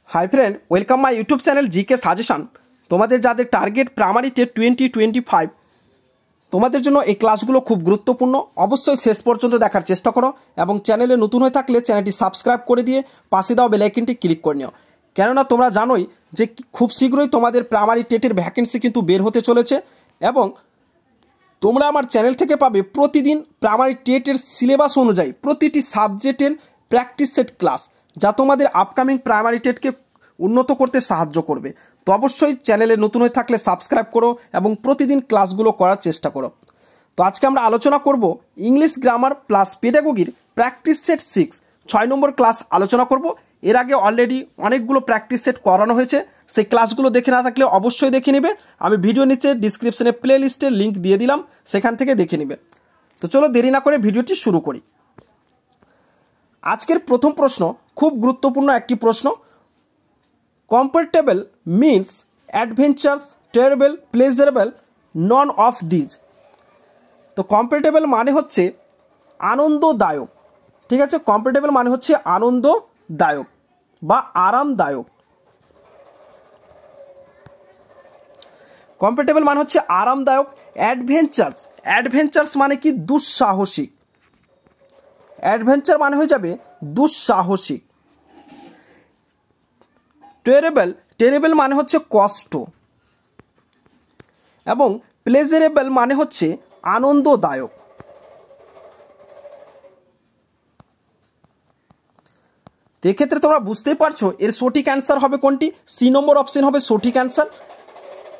High friend welcome my YouTube channel GK suggestion. तुम्हारे जाদের target primary TET 2025 তোমাদের জন্য এই ক্লাসগুলো খুব গুরুত্বপূর্ণ। অবশ্যই শেষ পর্যন্ত দেখার চেষ্টা করো এবং চ্যানেলে নতুন হয়ে থাকলে চ্যানেলটি সাবস্ক্রাইব করে দিয়ে পাশে দাও বেল আইকনটি ক্লিক করে নিও, কেননা তোমরা জানোই যে খুব শীঘ্রই তোমাদের প্রাইমারি টেটের ভ্যাকেন্সি কিন্তু বের হতে চলেছে এবং তোমরা আমার চ্যানেল থেকে পাবে প্রতিদিন প্রাইমারি টেটের সিলেবাস অনুযায়ী প্রতিটি সাবজেক্টের প্র্যাকটিস সেট ক্লাস, যা তোমাদের আপকামিং প্রাইমারি টেটকে উন্নত করতে সাহায্য করবে। তো অবশ্যই চ্যানেলে নতুন হয়ে থাকলে সাবস্ক্রাইব করো এবং প্রতিদিন ক্লাসগুলো করার চেষ্টা করো। তো আজকে আমরা আলোচনা করব ইংলিশ গ্রামার প্লাস পেডাগোগির প্র্যাকটিস সেট 6 নম্বর ক্লাস আলোচনা করব। এর আগে অলরেডি অনেকগুলো প্র্যাকটিস সেট করানো হয়েছে, সেই ক্লাসগুলো দেখে না থাকলে অবশ্যই দেখে নেবে। আমি ভিডিও নিচে ডিসক্রিপশনে প্লে লিস্টের লিঙ্ক দিয়ে দিলাম, সেখান থেকে দেখে নেবে। তো চলো দেরি না করে ভিডিওটি শুরু করি। আজকের প্রথম প্রশ্ন খুব গুরুত্বপূর্ণ একটি প্রশ্ন। Comfortable means adventures, terrible, pleasurable, none of these. তো কমফোর্টেবল মানে হচ্ছে আনন্দদায়ক, ঠিক আছে। কমফোর্টেবল মানে হচ্ছে আনন্দদায়ক বা আরামদায়ক। কমফোর্টেবল মানে হচ্ছে আরামদায়ক। অ্যাডভেঞ্চারস, অ্যাডভেঞ্চারস মানে কি দুঃসাহসিক, অ্যাডভেঞ্চার মানে হয়ে যাবে দুঃসাহসিক। টেরেবল, টেরেবল মানে হচ্ছে কষ্ট এবং প্লেজারেবল মানে হচ্ছে আনন্দদায়ক। তো এক্ষেত্রে তোমরা বুঝতেই পারছো এর সঠিক অ্যান্সার হবে কোনটি। সি নম্বর অপশন হবে সঠিক অ্যান্সার।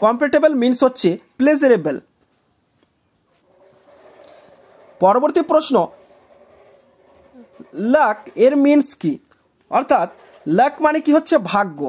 কমফোর্টেবল মিন্স হচ্ছে প্লেজারেবল। পরবর্তী প্রশ্ন, লাক এর মিন্স কি, অর্থাৎ লাক মানে কি হচ্ছে ভাগ্য।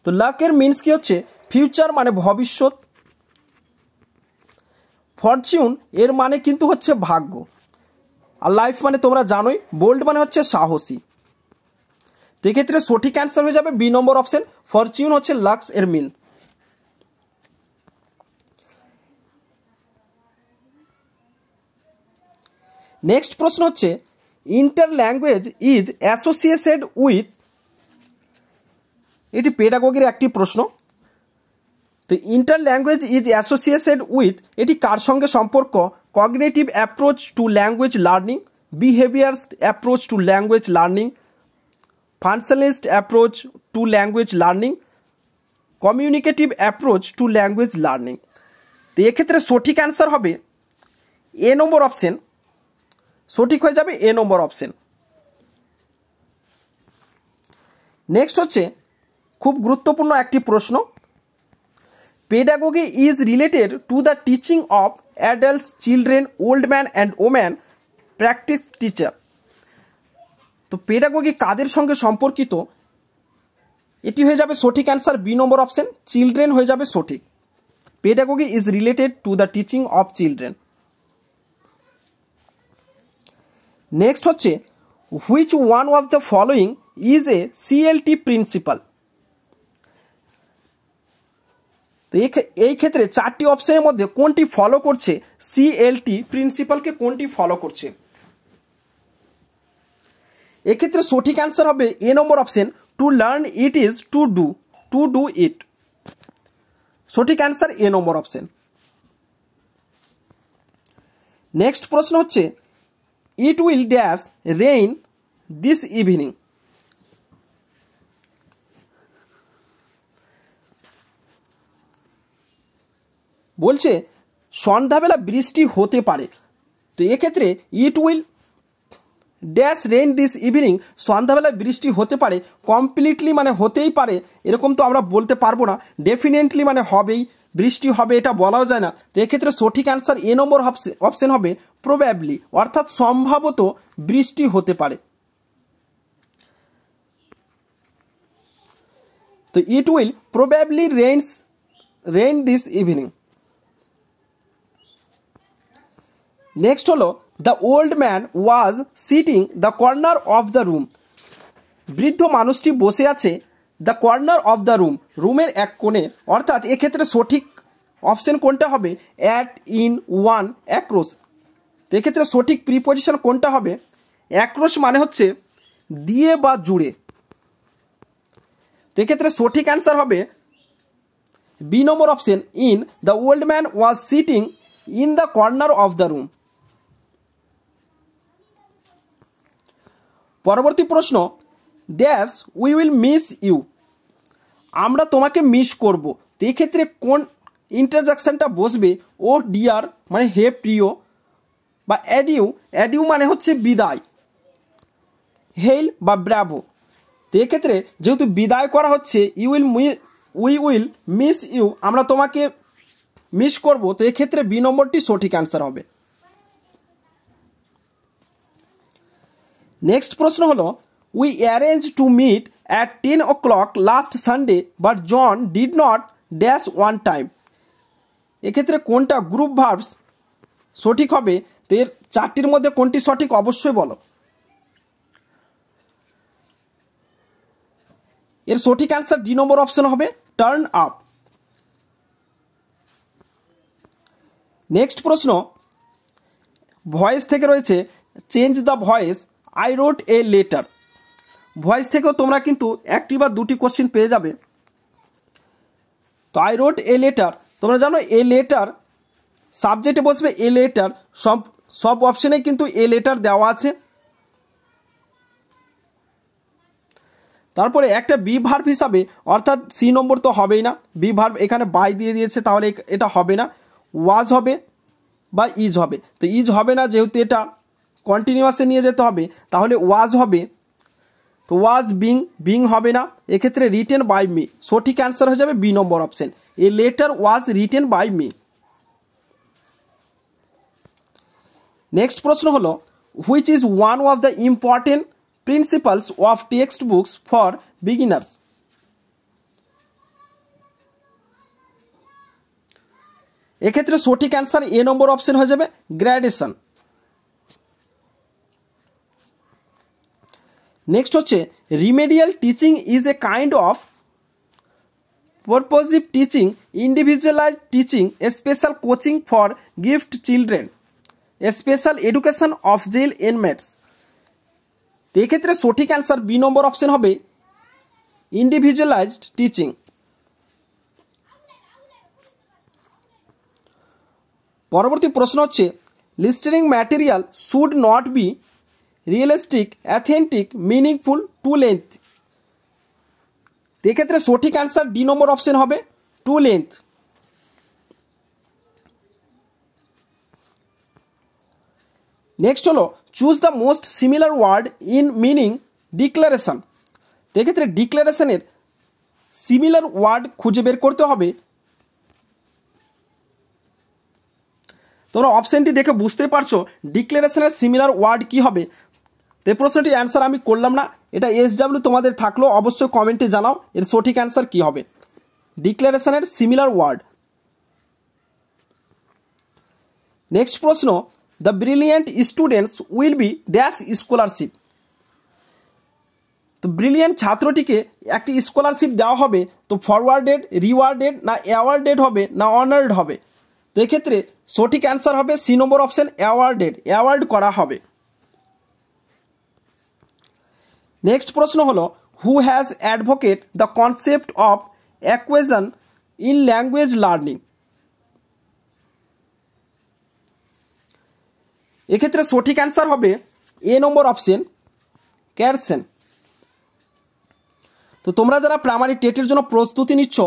তো লাক এর মিন্স কি হচ্ছে ফিউচার মানে ভবিষ্যৎ। ফরচুন এর মানে কিন্তু হচ্ছে ভাগ্য। আর লাইফ মানে তোমরা জানোই, বোল্ড মানে হচ্ছে সাহসী। তো এক্ষেত্রে সঠিক অ্যান্সার হয়ে যাবে বি নম্বর অপশন। ফরচুন হচ্ছে লাক্স এর মিন্স। নেক্সট প্রশ্ন হচ্ছে inter language is associated with, এটি পেডাগোগির একটি প্রশ্ন। তো ইন্টার ল্যাঙ্গুয়েজ ইজ অ্যাসোসিয়েটেড উইথ, এটি কার সঙ্গে সম্পর্ক? Cognitive approach to language learning, behaviour approach to language learning, functionalist approach to language learning, communicative approach to language learning. তো এক্ষেত্রে সঠিক অ্যান্সার হবে এ নম্বর অপশন, সঠিক হয়ে যাবে এ নম্বর অপশন। নেক্সট হচ্ছে খুব গুরুত্বপূর্ণ একটি প্রশ্ন। Pedagogy is related to the teaching of adults, children, old man and woman, practice teacher. তো পেডাগোগি কাদের সঙ্গে সম্পর্কিত? এটি হয়ে যাবে সঠিক answer B number option, children হয়ে যাবে সঠিক। Pedagogy is related to the teaching of children. Next হচ্ছে which one of the following is a CLT principle. তো এই ক্ষেত্রে চারটি অপশনের মধ্যে কোনটি ফলো করছে সিএলটি প্রিন্সিপালকে, কোনটি ফলো করছে? এক্ষেত্রে সঠিক অ্যান্সার হবে A number option, to learn it is to do it. সঠিক answer A number option. Next প্রশ্ন হচ্ছে it will dash rain this evening. বলছে সন্ধ্যাবেলা বৃষ্টি হতে পারে। তো এক্ষেত্রে it will dash rain this evening, সন্ধ্যাবেলা বৃষ্টি হতে পারে। কমপ্লিটলি মানে হতেই পারে এরকম তো আমরা বলতে পারবো না, ডেফিনেটলি মানে হবেই, বৃষ্টি হবে এটা বলাও যায় না। তো এক্ষেত্রে সঠিক অ্যান্সার এ নম্বর অপশন হবে প্রবাবলি, অর্থাৎ সম্ভবত বৃষ্টি হতে পারে। তো it will probably rain this evening. Next হলো the old man was sitting the corner of the room. বৃদ্ধ মানুষটি বসে আছে the corner of the room, রুমের এক কোণে। অর্থাৎ এক্ষেত্রে সঠিক অপশন কোনটা হবে? At, in, on, across. তো এক্ষেত্রে সঠিক প্রিপোজিশন কোনটা হবে? অ্যাক্রস মানে হচ্ছে দিয়ে বা জুড়ে। তো এক্ষেত্রে সঠিক অ্যান্সার হবে B number option, in the old man was sitting in the corner of the room. পরবর্তী প্রশ্ন, dash we will miss you, আমরা তোমাকে মিস করব। তো এক্ষেত্রে কোন ইন্টারজেকশনটা বসবে? ও ডিয়ার মানে হে প্রিয়, বা অ্যাডিউ মানে হচ্ছে বিদায়, হেইল বা ব্র্যাভো। তো এক্ষেত্রে যেহেতু বিদায় করা হচ্ছে, উই উইল মিস ইউ, আমরা তোমাকে মিস করব, তো এক্ষেত্রে বি নম্বরটি সঠিক অ্যান্সার হবে। নেক্সট প্রশ্ন হলো, we arrange to meet at 10 o'clock last Sunday but John did not dash one time. এক্ষেত্রে কোনটা গ্রুপ ভার্বস সঠিক হবে? তো এর চারটির মধ্যে কোনটি সঠিক অবশ্যই বলো। এর সঠিক অ্যান্সার ডি নম্বর অপশন হবে, টার্ন আপ। নেক্সট প্রশ্ন, ভয়েস থেকে রয়েছে, change the voice, I রোট a letter. Voice থেকেও তোমরা কিন্তু একটি বা দুটি কোশ্চেন পেয়ে যাবে। তো আই রোট এ লেটার, তোমরা জানো এ লেটার সাবজেক্টে বসবে এ লেটার, সব অপশনে কিন্তু এ লেটার দেওয়া আছে। তারপরে একটা বি ভার্ব হিসাবে, অর্থাৎ সি নম্বর তো হবেই না, বি ভার্ব এখানে বাই দিয়ে দিয়েছে, তাহলে এটা হবে না। ওয়াজ হবে বা ইজ হবে, তো ইজ হবে না যেহেতু এটা কন্টিনিউয়াসে নিয়ে যেতে হবে, তাহলে ওয়াজ হবে। তো ওয়াজ বিং হবে না, এক্ষেত্রে রিটেন বাই মি, সঠিক অ্যান্সার হয়ে যাবে B number option, A letter was written by me. Next প্রশ্ন হলো, which is one of the important principles of text books for beginners. এক্ষেত্রে সঠিক অ্যান্সার এ নম্বর অপশন হয়ে যাবে, গ্র্যাডুয়েশন। নেক্সট হচ্ছে, remedial teaching is a kind of purposive teaching, individualised teaching, a special coaching for gift children, a special education of jail inmates. তো এক্ষেত্রে সঠিক answer B number option হবে, individualised teaching. পরবর্তী প্রশ্ন হচ্ছে, listening material should not be realistic, authentic, meaningful, too length. এক্ষেত্রে সঠিক answer D number option হবে, টু লেন্থ। নেক্সট হলো, choose the most similar word in meaning declaration. তো এক্ষেত্রে ডিক্লারেশনের সিমিলার ওয়ার্ড খুঁজে বের করতে হবে। তোমরা অপশনটি দেখে বুঝতে পারছো ডিক্লারেশনের সিমিলার ওয়ার্ড কি হবে। তো এই প্রশ্নটির অ্যান্সার আমি করলাম না, এটা SW তোমাদের থাকলেও অবশ্যই কমেন্টে জানাও এর সঠিক অ্যান্সার কি হবে, ডিক্লারেশনের সিমিলার ওয়ার্ড। নেক্সট প্রশ্ন, the brilliant students will be dash scholarship. তো ব্রিলিয়েন্ট ছাত্রটিকে একটি স্কলারশিপ দেওয়া হবে, তো ফরওয়ার্ডেড, রিওয়ার্ডেড, না অ্যাওয়ার্ডেড হবে, না অনার্ড হবে। তো এক্ষেত্রে সঠিক অ্যান্সার হবে C number option, awarded, award করা হবে। নেক্সট প্রশ্ন হলো, who has advocate the concept of acquisition in language learning. এক্ষেত্রে সঠিক অ্যান্সার হবে এ নম্বর অপশন, ক্যারসেন। তো তোমরা যারা প্রাইমারি টেটের জন্য প্রস্তুতি নিচ্ছ,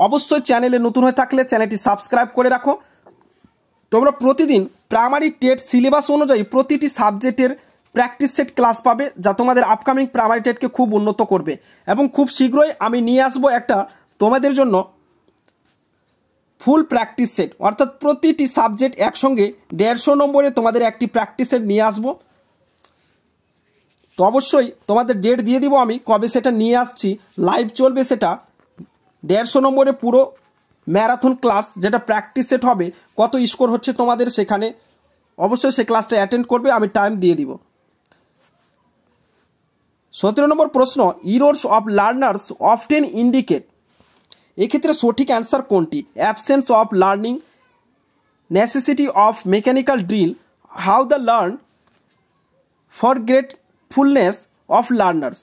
অবশ্যই চ্যানেলে নতুন হয়ে থাকলে চ্যানেলটি সাবস্ক্রাইব করে রাখো। তোমরা প্রতিদিন প্রাইমারি টেট সিলেবাস অনুযায়ী প্রতিটি সাবজেক্টের প্র্যাকটিস সেট ক্লাস পাবে, যা তোমাদের আপকামিং প্রাইমারি টেটকে খুব উন্নত করবে। এবং খুব শীঘ্রই আমি নিয়ে আসবো একটা তোমাদের জন্য ফুল প্র্যাকটিস সেট, অর্থাৎ প্রতিটি সাবজেক্ট একসঙ্গে 150 নম্বরে তোমাদের একটি প্র্যাকটিস সেট নিয়ে আসবো। তো অবশ্যই তোমাদের ডেট দিয়ে দিব আমি কবে সেটা নিয়ে আসছি, লাইভ চলবে সেটা 150 নম্বরে পুরো ম্যারাথন ক্লাস, যেটা প্র্যাকটিস সেট হবে। কত স্কোর হচ্ছে তোমাদের সেখানে, অবশ্যই সে ক্লাসটা অ্যাটেন্ড করবে, আমি টাইম দিয়ে দিব। 17 নম্বর প্রশ্ন, errors of learners often indicate. এক্ষেত্রে সঠিক অ্যান্সার কোনটি? Absence of learning, necessity of mechanical drill, how the learn, forgetfulness of learners.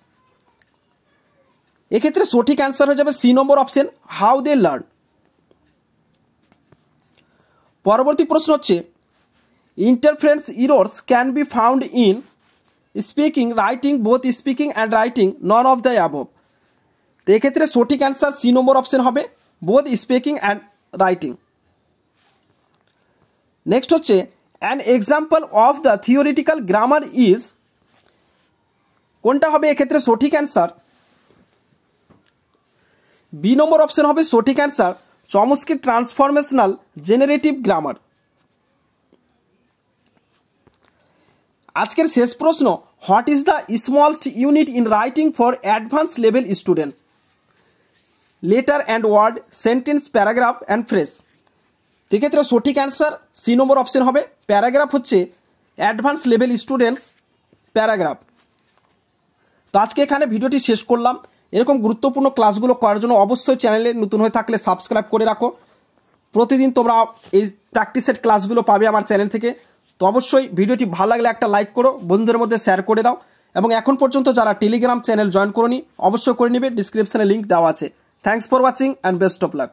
এক্ষেত্রে সঠিক অ্যান্সার হয়ে যাবে C number option, how they learn. পরবর্তী প্রশ্ন হচ্ছে interference errors can be found in speaking, writing, both speaking and writing, none of the above. তো এক্ষেত্রে সঠিক অ্যান্সার সি নম্বর অপশন হবে, both speaking and writing. Next হচ্ছে an example of the theoretical grammar is, কোনটা হবে এক্ষেত্রে সঠিক answer? B number option হবে সঠিক answer, Chomsky transformational generative grammar. আজকের শেষ প্রশ্ন, what is the smallest unit in writing for advance level students? Letter and word, sentence, paragraph and phrase. সেক্ষেত্রে সঠিক অ্যান্সার সি নম্বর অপশন হবে, paragraph হচ্ছে advance level students paragraph. তো আজকে এখানে ভিডিওটি শেষ করলাম। এরকম গুরুত্বপূর্ণ ক্লাসগুলো করার জন্য অবশ্যই চ্যানেলে নতুন হয়ে থাকলে সাবস্ক্রাইব করে রাখো। প্রতিদিন তোমরা এই প্র্যাকটিস সেট ক্লাসগুলো পাবে আমার চ্যানেল থেকে। তো অবশ্যই ভিডিওটি ভালো লাগলে একটা লাইক করো, বন্ধুদের মধ্যে শেয়ার করে দাও, এবং এখন পর্যন্ত যারা টেলিগ্রাম চ্যানেল জয়েন করোনি অবশ্যই করে নেবে, ডিসক্রিপশনে লিঙ্ক দেওয়া আছে। Thanks for watching and best of luck.